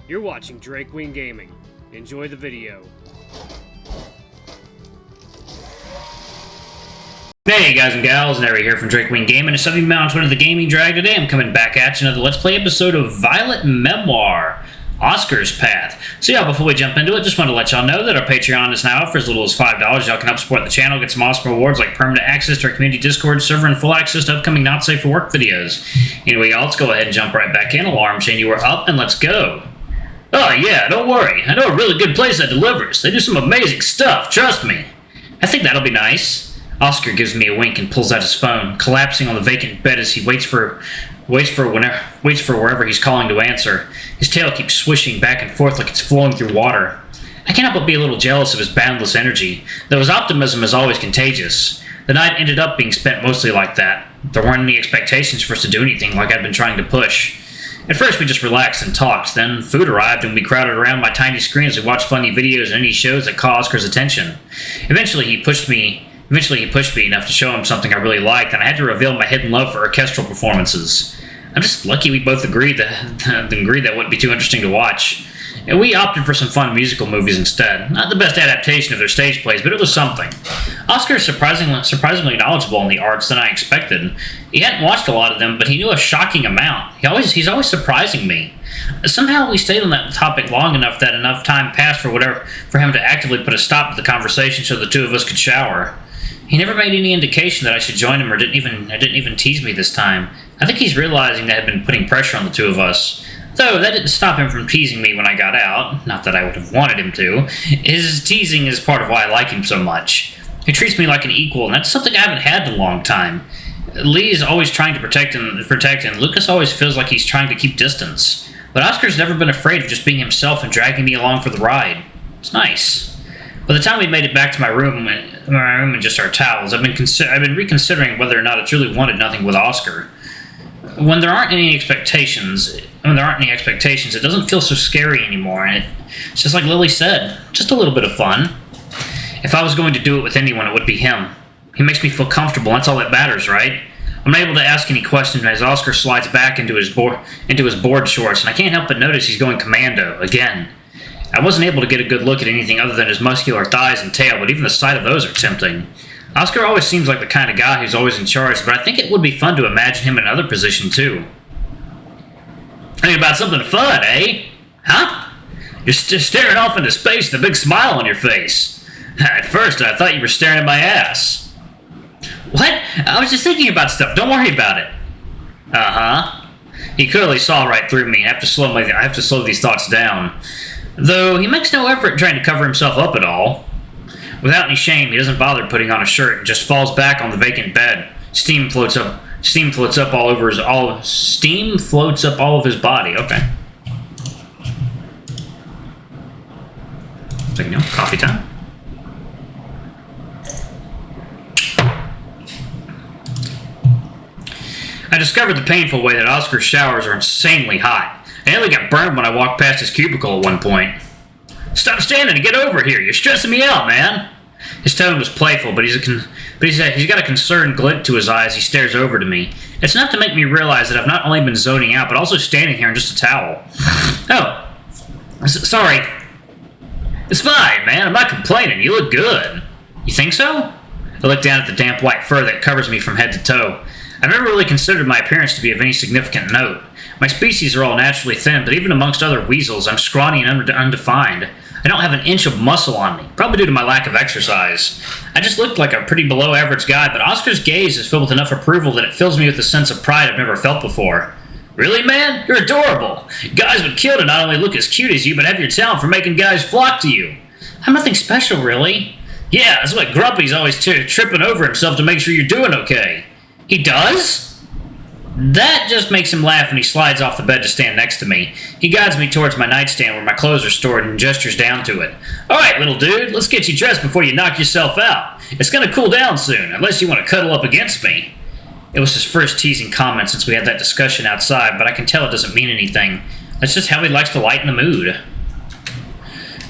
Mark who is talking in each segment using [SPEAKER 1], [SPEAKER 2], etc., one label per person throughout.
[SPEAKER 1] You're watching Drake Wing Gaming. Enjoy the video.
[SPEAKER 2] Hey guys and gals, Nary here from Drake Wing Gaming. It's something on Twitter, the Gaming Drag. Today I'm coming back at you another Let's Play episode of Violet Memoir, Oscar's Path. So yeah, before we jump into it, just want to let y'all know that our Patreon is now up for as little as $5. Y'all can help support the channel, get some awesome rewards like permanent access to our community Discord server and full access to upcoming Not Safe for Work videos. Anyway, y'all, let's go ahead and jump right back in. Alarm chain, you are up, and let's go. Oh yeah, don't worry. I know a really good place that delivers. They do some amazing stuff, trust me. I think that'll be nice. Oscar gives me a wink and pulls out his phone, collapsing on the vacant bed as he waits for wherever he's calling to answer. His tail keeps swishing back and forth like it's flowing through water. I can't help but be a little jealous of his boundless energy, though his optimism is always contagious. The night ended up being spent mostly like that. There weren't any expectations for us to do anything like I'd been trying to push. At first, we just relaxed and talked. Then food arrived, and we crowded around my tiny screen as we watched funny videos and any shows that caught Oscar's attention. Eventually, he pushed me enough to show him something I really liked, and I had to reveal my hidden love for orchestral performances. I'm just lucky we both agreed that wouldn't be too interesting to watch. And we opted for some fun musical movies instead. Not the best adaptation of their stage plays, but it was something. Oscar is surprisingly knowledgeable in the arts than I expected. He hadn't watched a lot of them, but he knew a shocking amount. He's always surprising me. Somehow we stayed on that topic long enough that enough time passed for him to actively put a stop to the conversation so the two of us could shower. He never made any indication that I should join him or didn't even tease me this time. I think he's realizing that I'd been putting pressure on the two of us. Though that didn't stop him from teasing me when I got out. Not that I would have wanted him to. His teasing is part of why I like him so much. He treats me like an equal, and that's something I haven't had in a long time. Lee is always trying to protect, and Lucas always feels like he's trying to keep distance. But Oscar's never been afraid of just being himself and dragging me along for the ride. It's nice. By the time we made it back to my room and just our towels, I've been reconsidering whether or not I truly wanted nothing with Oscar. When there aren't any expectations, it doesn't feel so scary anymore, and it's just like Lily said, just a little bit of fun. If I was going to do it with anyone, it would be him. He makes me feel comfortable, and that's all that matters, right? I'm not able to ask any questions as Oscar slides back into his board shorts, and I can't help but notice he's going commando, again. I wasn't able to get a good look at anything other than his muscular thighs and tail, but even the sight of those are tempting. Oscar always seems like the kind of guy who's always in charge, but I think it would be fun to imagine him in another position, too. Thinking about something fun, eh? Huh? You're just staring off into space with a big smile on your face. At first, I thought you were staring at my ass. What? I was just thinking about stuff. Don't worry about it. Uh-huh. He clearly saw right through me. I have to slow these thoughts down. Though he makes no effort trying to cover himself up at all. Without any shame, he doesn't bother putting on a shirt and just falls back on the vacant bed. Steam floats up all of his body. Okay. It's like, coffee time. I discovered the painful way that Oscar's showers are insanely hot. I nearly got burned when I walked past his cubicle at one point. Stop standing and get over here. You're stressing me out, man. His tone was playful, but he's got a concerned glint to his eye as he stares over to me. It's enough to make me realize that I've not only been zoning out, but also standing here in just a towel. Oh, sorry. It's fine, man. I'm not complaining. You look good. You think so? I look down at the damp white fur that covers me from head to toe. I've never really considered my appearance to be of any significant note. My species are all naturally thin, but even amongst other weasels, I'm scrawny and undefined. I don't have an inch of muscle on me, probably due to my lack of exercise. I just look like a pretty below-average guy, but Oscar's gaze is filled with enough approval that it fills me with a sense of pride I've never felt before. Really, man? You're adorable. Guys would kill to not only look as cute as you, but have your talent for making guys flock to you. I'm nothing special, really. Yeah, that's what Grumpy's always tripping over himself to make sure you're doing okay. He does? That just makes him laugh when he slides off the bed to stand next to me. He guides me towards my nightstand where my clothes are stored and gestures down to it. Alright, little dude, let's get you dressed before you knock yourself out. It's gonna cool down soon, unless you want to cuddle up against me. It was his first teasing comment since we had that discussion outside, but I can tell it doesn't mean anything. That's just how he likes to lighten the mood.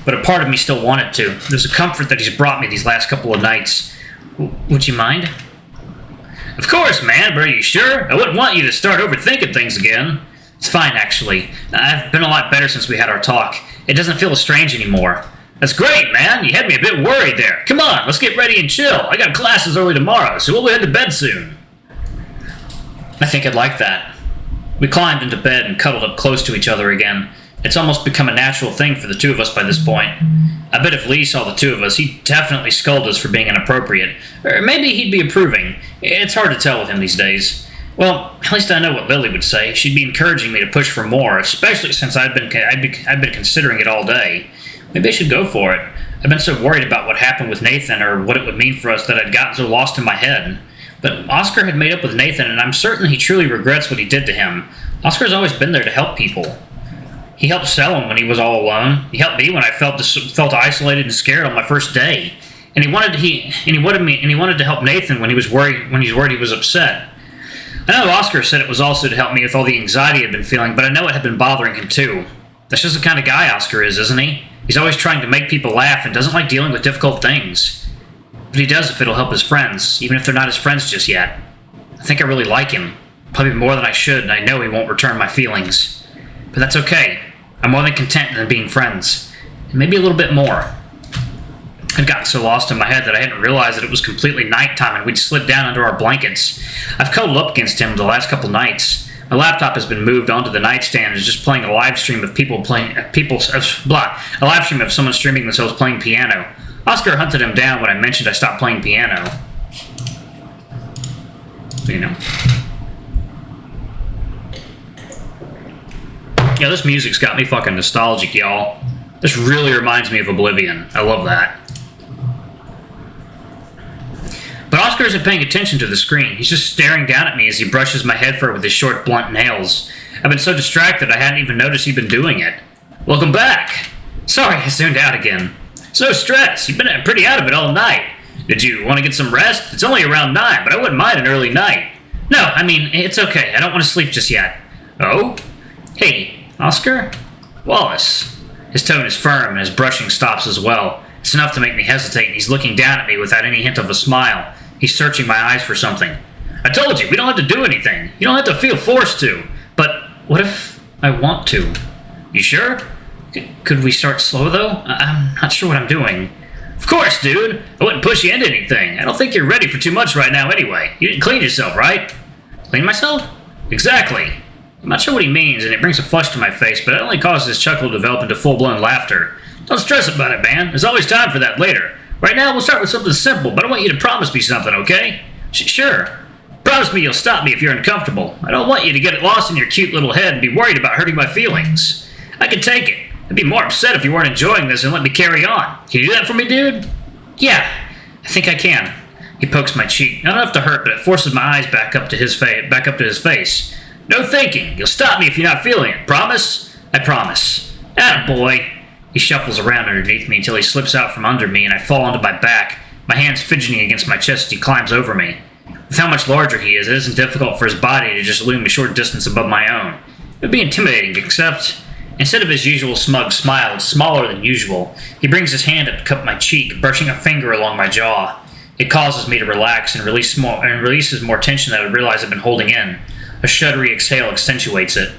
[SPEAKER 2] But a part of me still wanted to. There's a comfort that he's brought me these last couple of nights. Would you mind? Of course, man, but are you sure? I wouldn't want you to start overthinking things again. It's fine, actually. I've been a lot better since we had our talk. It doesn't feel as strange anymore. That's great, man. You had me a bit worried there. Come on, let's get ready and chill. I got classes early tomorrow, so we'll head to bed soon. I think I'd like that. We climbed into bed and cuddled up close to each other again. It's almost become a natural thing for the two of us by this point. I bet if Lee saw the two of us, he'd definitely scold us for being inappropriate. Or maybe he'd be approving. It's hard to tell with him these days. Well, at least I know what Lily would say. She'd be encouraging me to push for more, especially since I've been considering it all day. Maybe I should go for it. I've been so worried about what happened with Nathan or what it would mean for us that I'd gotten so lost in my head. But Oscar had made up with Nathan, and I'm certain he truly regrets what he did to him. Oscar's always been there to help people. He helped Selim when he was all alone. He helped me when I felt isolated and scared on my first day. And he wanted to help Nathan when he was worried he was upset. I know Oscar said it was also to help me with all the anxiety I'd been feeling, but I know it had been bothering him too. That's just the kind of guy Oscar is, isn't he? He's always trying to make people laugh and doesn't like dealing with difficult things. But he does if it'll help his friends, even if they're not his friends just yet. I think I really like him. Probably more than I should, and I know he won't return my feelings. But that's okay. I'm more than content than being friends. And maybe a little bit more. I'd gotten so lost in my head that I hadn't realized that it was completely nighttime and we'd slid down under our blankets. I've cuddled up against him the last couple nights. My laptop has been moved onto the nightstand and is just playing a live stream of a live stream of someone streaming themselves playing piano. Oscar hunted him down when I mentioned I stopped playing piano. You know. Yeah, this music's got me fucking nostalgic, y'all. This really reminds me of Oblivion. I love that. But Oscar isn't paying attention to the screen. He's just staring down at me as he brushes my head fur with his short, blunt nails. I've been so distracted I hadn't even noticed he'd been doing it. Welcome back. Sorry, I zoned out again. It's no stress. You've been pretty out of it all night. Did you want to get some rest? It's only around 9, but I wouldn't mind an early night. No, I mean, it's okay. I don't want to sleep just yet. Oh? Hey, Oscar? Wallace. His tone is firm and his brushing stops as well. It's enough to make me hesitate, and he's looking down at me without any hint of a smile. He's searching my eyes for something. I told you, we don't have to do anything. You don't have to feel forced to. But what if I want to? You sure? Could we start slow, though? I'm not sure what I'm doing. Of course, dude. I wouldn't push you into anything. I don't think you're ready for too much right now anyway. You didn't clean yourself, right? Clean myself? Exactly. I'm not sure what he means, and it brings a flush to my face, but it only causes his chuckle to develop into full-blown laughter. Don't stress about it, man. There's always time for that later. Right now, we'll start with something simple, but I want you to promise me something, okay? Sure. Promise me you'll stop me if you're uncomfortable. I don't want you to get it lost in your cute little head and be worried about hurting my feelings. I can take it. I'd be more upset if you weren't enjoying this and let me carry on. Can you do that for me, dude? Yeah, I think I can. He pokes my cheek. Not enough to hurt, but it forces my eyes back up to his face. No thinking. You'll stop me if you're not feeling it. Promise? I promise. Attaboy. He shuffles around underneath me until he slips out from under me and I fall onto my back, my hands fidgeting against my chest as he climbs over me. With how much larger he is, it isn't difficult for his body to just loom a short distance above my own. It would be intimidating, except instead of his usual smug smile, it's smaller than usual. He brings his hand up to cup my cheek, brushing a finger along my jaw. It causes me to relax and releases more tension than I would realize I've been holding in. A shuddery exhale accentuates it.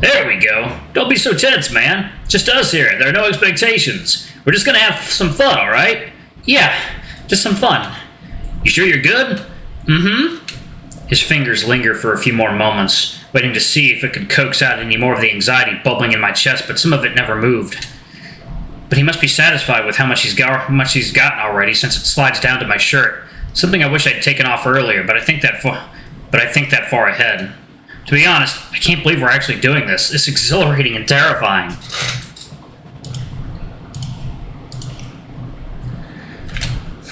[SPEAKER 2] There we go. Don't be so tense, man. Just us here. There are no expectations. We're just gonna have some fun, alright? Yeah, just some fun. You sure you're good? Mm-hmm. His fingers linger for a few more moments, waiting to see if it could coax out any more of the anxiety bubbling in my chest, but some of it never moved. But he must be satisfied with how much he's gotten already, since it slides down to my shirt. Something I wish I'd taken off earlier, but I think that far ahead. To be honest, I can't believe we're actually doing this. It's exhilarating and terrifying.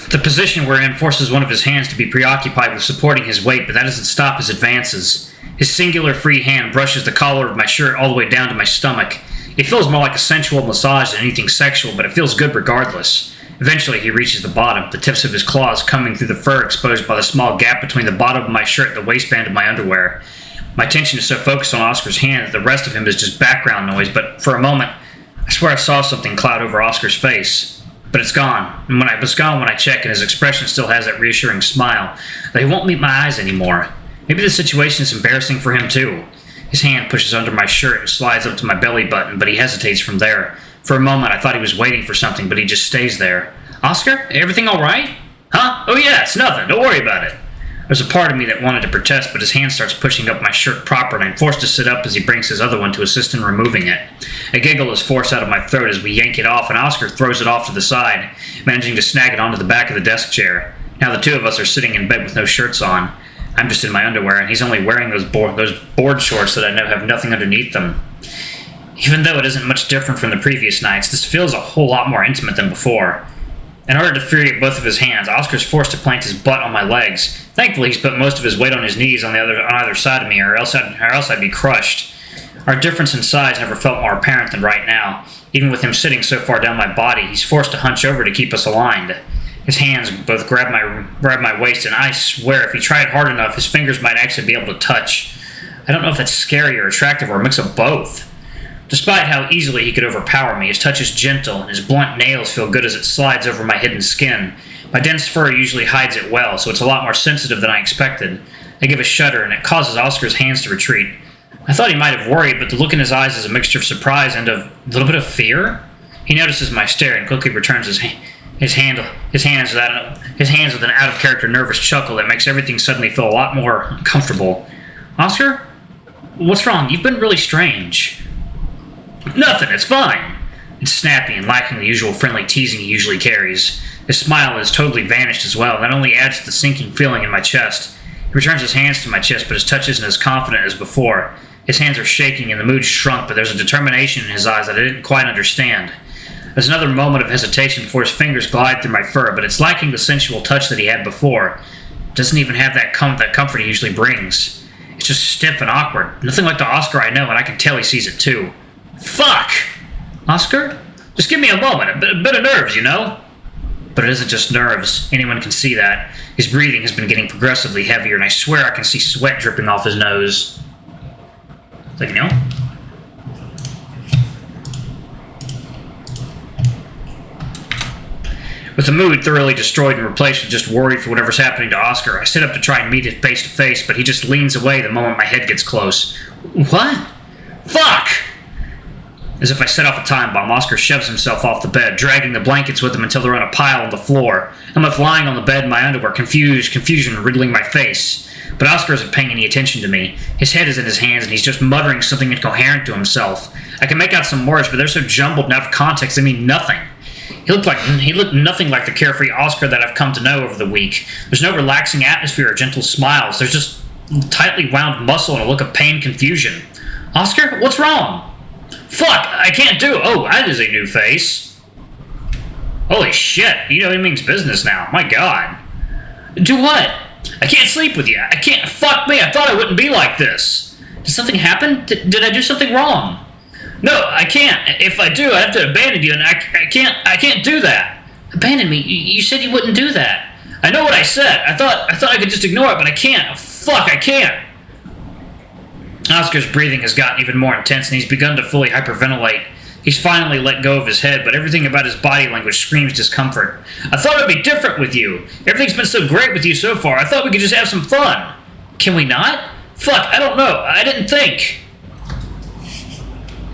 [SPEAKER 2] The position we're in forces one of his hands to be preoccupied with supporting his weight, but that doesn't stop his advances. His singular free hand brushes the collar of my shirt all the way down to my stomach. It feels more like a sensual massage than anything sexual, but it feels good regardless. Eventually, he reaches the bottom, the tips of his claws coming through the fur exposed by the small gap between the bottom of my shirt and the waistband of my underwear. My attention is so focused on Oscar's hand that the rest of him is just background noise, but for a moment, I swear I saw something cloud over Oscar's face. But it's gone, and when I check, and his expression still has that reassuring smile, that he won't meet my eyes anymore. Maybe the situation is embarrassing for him too. His hand pushes under my shirt and slides up to my belly button, but he hesitates from there. For a moment, I thought he was waiting for something, but he just stays there. Oscar, everything all right? Huh? Oh yeah, it's nothing. Don't worry about it. There's a part of me that wanted to protest, but his hand starts pushing up my shirt proper, and I'm forced to sit up as he brings his other one to assist in removing it. A giggle is forced out of my throat as we yank it off, and Oscar throws it off to the side, managing to snag it onto the back of the desk chair. Now the two of us are sitting in bed with no shirts on. I'm just in my underwear, and he's only wearing those board shorts that I know have nothing underneath them. Even though it isn't much different from the previous nights, this feels a whole lot more intimate than before. In order to free both of his hands, Oscar's forced to plant his butt on my legs. Thankfully, he's put most of his weight on his knees on either side of me, or else I'd be crushed. Our difference in size never felt more apparent than right now. Even with him sitting so far down my body, he's forced to hunch over to keep us aligned. His hands both grab my waist, and I swear if he tried hard enough, his fingers might actually be able to touch. I don't know if that's scary or attractive or a mix of both. Despite how easily he could overpower me, his touch is gentle, and his blunt nails feel good as it slides over my hidden skin. My dense fur usually hides it well, so it's a lot more sensitive than I expected. I give a shudder, and it causes Oscar's hands to retreat. I thought he might have worried, but the look in his eyes is a mixture of surprise and of a little bit of fear. He notices my stare and quickly returns his hands with an out-of-character nervous chuckle that makes everything suddenly feel a lot more comfortable. Oscar? What's wrong? You've been really strange. Nothing, it's fine. It's snappy and lacking the usual friendly teasing he usually carries. His smile has totally vanished as well, and that only adds to the sinking feeling in my chest. He returns his hands to my chest, but his touch isn't as confident as before. His hands are shaking and the mood shrunk, but there's a determination in his eyes that I didn't quite understand. There's another moment of hesitation before his fingers glide through my fur, but it's lacking the sensual touch that he had before. It doesn't even have that comfort he usually brings. It's just stiff and awkward. Nothing like the Oscar I know, and I can tell he sees it too. Fuck! Oscar? Just give me a moment. A bit of nerves, you know? But it isn't just nerves. Anyone can see that. His breathing has been getting progressively heavier, and I swear I can see sweat dripping off his nose. Like, you know? With the mood thoroughly destroyed and replaced with just worry for whatever's happening to Oscar, I sit up to try and meet him face to face, but he just leans away the moment my head gets close. What? Fuck! As if I set off a time bomb, Oscar shoves himself off the bed, dragging the blankets with him until they're on a pile on the floor. I'm left lying on the bed in my underwear, confusion riddling my face. But Oscar isn't paying any attention to me. His head is in his hands, and he's just muttering something incoherent to himself. I can make out some words, but they're so jumbled and out of context they mean nothing. He looked nothing like the carefree Oscar that I've come to know over the week. There's no relaxing atmosphere or gentle smiles. There's just tightly wound muscle and a look of pained confusion. Oscar, what's wrong? Fuck, I can't do it. Oh, that is a new face. Holy shit, you know he means business now. My god. Do what? I can't sleep with you. I can't. Fuck me, I thought I wouldn't be like this. Did something happen? Did I do something wrong? No, I can't. If I do, I have to abandon you, and I can't do that. Abandon me? You said you wouldn't do that. I know what I said. I thought I could just ignore it, but I can't. Fuck, I can't. Oscar's breathing has gotten even more intense, and he's begun to fully hyperventilate. He's finally let go of his head, but everything about his body language screams discomfort. I thought it'd be different with you. Everything's been so great with you so far. I thought we could just have some fun. Can we not? Fuck, I don't know. I didn't think.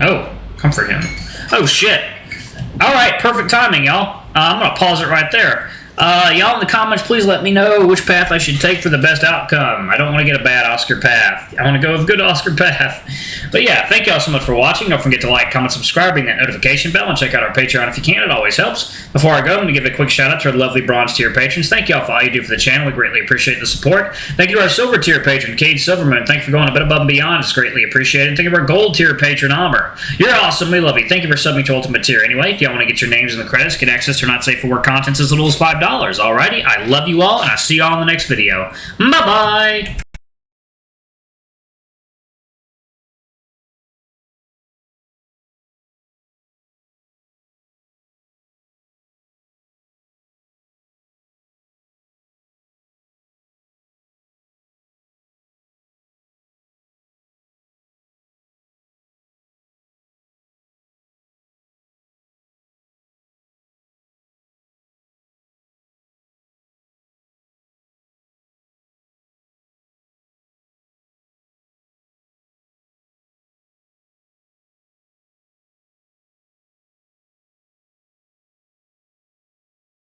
[SPEAKER 2] Oh, comfort him. Oh, shit. Alright, perfect timing, y'all. I'm gonna pause it right there. Y'all in the comments, please let me know which path I should take for the best outcome. I don't want to get a bad Oscar path. I want to go with a good Oscar path. But yeah, thank y'all so much for watching. Don't forget to like, comment, subscribe, ring that notification bell, and check out our Patreon if you can. It always helps. Before I go, I'm going to give a quick shout out to our lovely bronze tier patrons. Thank y'all for all you do for the channel. We greatly appreciate the support. Thank you to our silver tier patron, Cade Silverman. Thank you for going a bit above and beyond. It's greatly appreciated. Thank you to our gold tier patron, Amber. You're awesome. We love you. Thank you for subbing to Ultimate Tier. Anyway, if y'all want to get your names in the credits, get access to not safe for work contents as little as $5. Alrighty, I love you all, and I'll see y'all in the next video. Bye-bye!